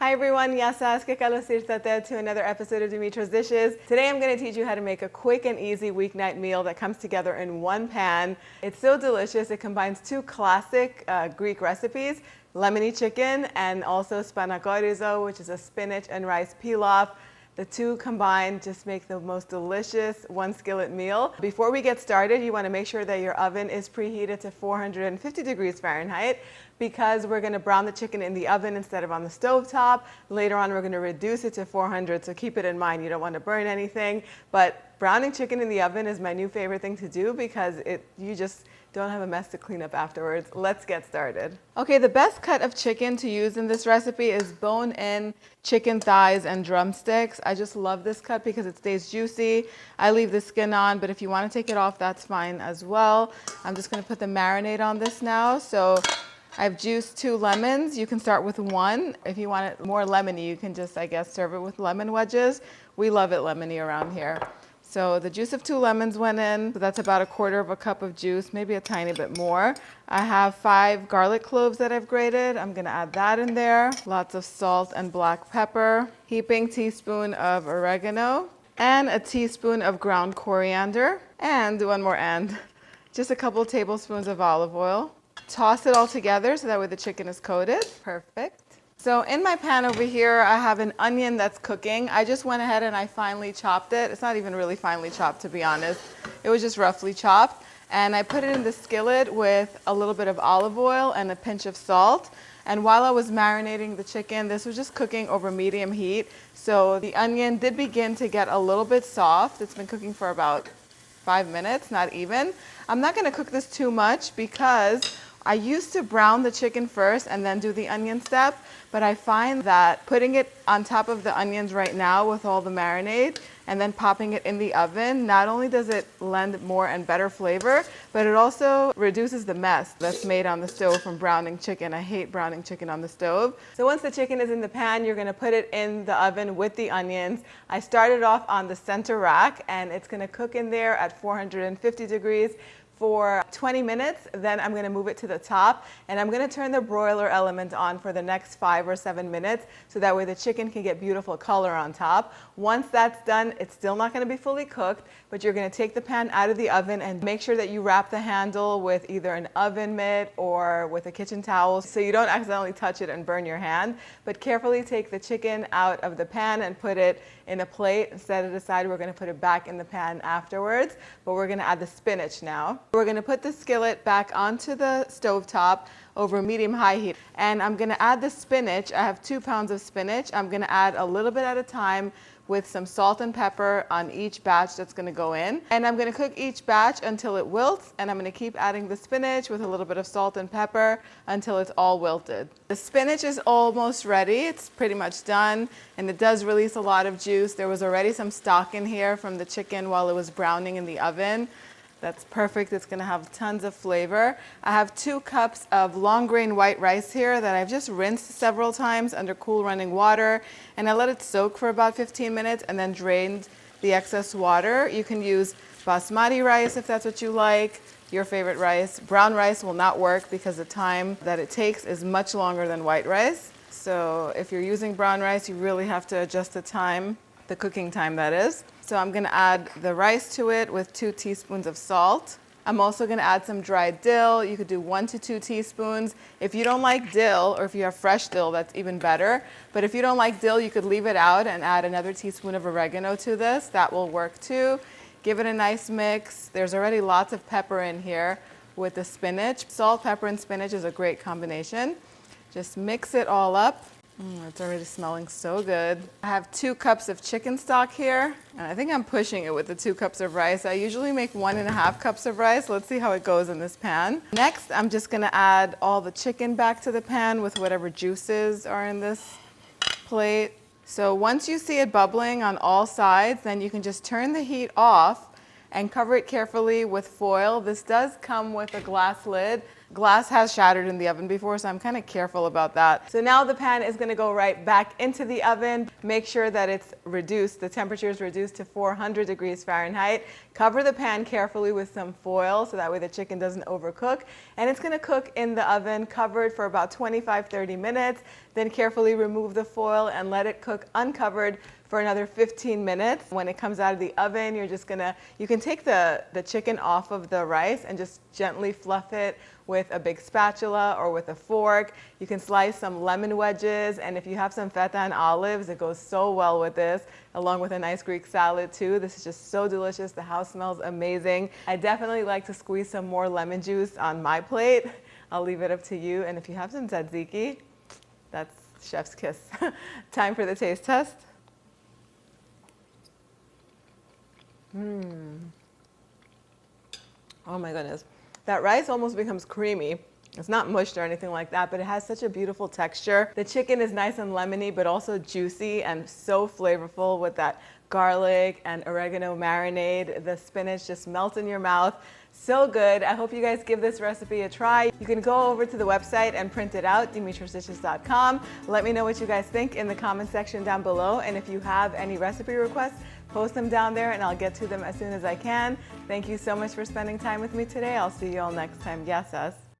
Hi everyone, yasas que kalosirtate to another episode of Dimitra's Dishes. Today I'm going to teach you how to make a quick and easy weeknight meal that comes together in one pan. It's so delicious. It combines two classic Greek recipes, lemony chicken and also spinach rice, which is a spinach and rice pilaf. The two combined just make the most delicious one skillet meal. Before we get started, you want to make sure that your oven is preheated to 450 degrees Fahrenheit because we're going to brown the chicken in the oven instead of on the stove top. Later on, we're going to reduce it to 400, so keep it in mind. You don't want to burn anything, but browning chicken in the oven is my new favorite thing to do because you just don't have a mess to clean up afterwards. Let's get started. Okay, the best cut of chicken to use in this recipe is bone-in chicken thighs and drumsticks. I just love this cut because it stays juicy. I leave the skin on, but if you want to take it off, that's fine as well. I'm just going to put the marinade on this now. So I've juiced 2 lemons. You can start with 1. If you want it more lemony, you can just, serve it with lemon wedges. We love it lemony around here. So the juice of 2 lemons went in. So that's about 1/4 cup of juice, maybe a tiny bit more. I have 5 garlic cloves that I've grated. I'm going to add that in there. Lots of salt and black pepper. Heaping teaspoon of oregano. And a teaspoon of ground coriander. And one more and. Just a couple tablespoons of olive oil. Toss it all together so that way the chicken is coated. Perfect. So in my pan over here, I have an onion that's cooking. I just went ahead and I finely chopped it. It's not even really finely chopped, to be honest. It was just roughly chopped. And I put it in the skillet with a little bit of olive oil and a pinch of salt. And while I was marinating the chicken, this was just cooking over medium heat. So the onion did begin to get a little bit soft. It's been cooking for about 5 minutes, not even. I'm not going to cook this too much because I used to brown the chicken first and then do the onion step, but I find that putting it on top of the onions right now with all the marinade and then popping it in the oven, not only does it lend more and better flavor, but it also reduces the mess that's made on the stove from browning chicken. I hate browning chicken on the stove. So once the chicken is in the pan, you're gonna put it in the oven with the onions. I started off on the center rack and it's gonna cook in there at 450 degrees for 20 minutes. Then I'm going to move it to the top and I'm going to turn the broiler element on for the next 5 or 7 minutes so that way the chicken can get beautiful color on top. Once that's done, it's still not going to be fully cooked, but you're going to take the pan out of the oven and make sure that you wrap the handle with either an oven mitt or with a kitchen towel so you don't accidentally touch it and burn your hand. But carefully take the chicken out of the pan and put it in a plate and set it aside. We're going to put it back in the pan afterwards, but we're going to add the spinach now. We're going to put the skillet back onto the stovetop over medium-high heat. And I'm going to add the spinach. I have 2 pounds of spinach. I'm going to add a little bit at a time with some salt and pepper on each batch that's going to go in. And I'm going to cook each batch until it wilts, and I'm going to keep adding the spinach with a little bit of salt and pepper until it's all wilted. The spinach is almost ready. It's pretty much done, and it does release a lot of juice. There was already some stock in here from the chicken while it was browning in the oven. That's perfect. It's going to have tons of flavor. I have 2 cups of long grain white rice here that I've just rinsed several times under cool running water, and I let it soak for about 15 minutes and then drained the excess water. You can use basmati rice if that's what you like, your favorite rice. Brown rice will not work because the time that it takes is much longer than white rice. So if you're using brown rice, you really have to adjust the time, the cooking time that is. So I'm going to add the rice to it with 2 teaspoons of salt. I'm also going to add some dried dill. You could do 1 to 2 teaspoons. If you don't like dill, or if you have fresh dill, that's even better. But if you don't like dill, you could leave it out and add another teaspoon of oregano to this. That will work too. Give it a nice mix. There's already lots of pepper in here with the spinach. Salt, pepper, and spinach is a great combination. Just mix it all up. It's already smelling so good. I have 2 cups of chicken stock here, and I think I'm pushing it with the 2 cups of rice. I usually make 1.5 cups of rice. Let's see how it goes in this pan. Next, I'm just going to add all the chicken back to the pan with whatever juices are in this plate. So once you see it bubbling on all sides, then you can just turn the heat off and cover it carefully with foil. This does come with a glass lid, glass has shattered in the oven before, so I'm kind of careful about that. So now the pan is gonna go right back into the oven. Make sure that it's reduced, the temperature is reduced to 400 degrees Fahrenheit. Cover the pan carefully with some foil so that way the chicken doesn't overcook. And it's gonna cook in the oven covered for about 25-30 minutes. Then carefully remove the foil and let it cook uncovered for another 15 minutes. When it comes out of the oven, you can take the chicken off of the rice and just gently fluff it with a big spatula or with a fork. You can slice some lemon wedges, and if you have some feta and olives, it goes so well with this, along with a nice Greek salad too. This is just so delicious. The house smells amazing. I definitely like to squeeze some more lemon juice on my plate. I'll leave it up to you. And if you have some tzatziki, that's chef's kiss. Time for the taste test. Oh my goodness. That rice almost becomes creamy. It's not mushed or anything like that, but it has such a beautiful texture. The chicken is nice and lemony, but also juicy and so flavorful with that garlic and oregano marinade. The spinach just melts in your mouth. So good. I hope you guys give this recipe a try. You can go over to the website and print it out, dimitrasdishes.com. Let me know what you guys think in the comment section down below. And if you have any recipe requests, post them down there and I'll get to them as soon as I can. Thank you so much for spending time with me today. I'll see you all next time. Gracias.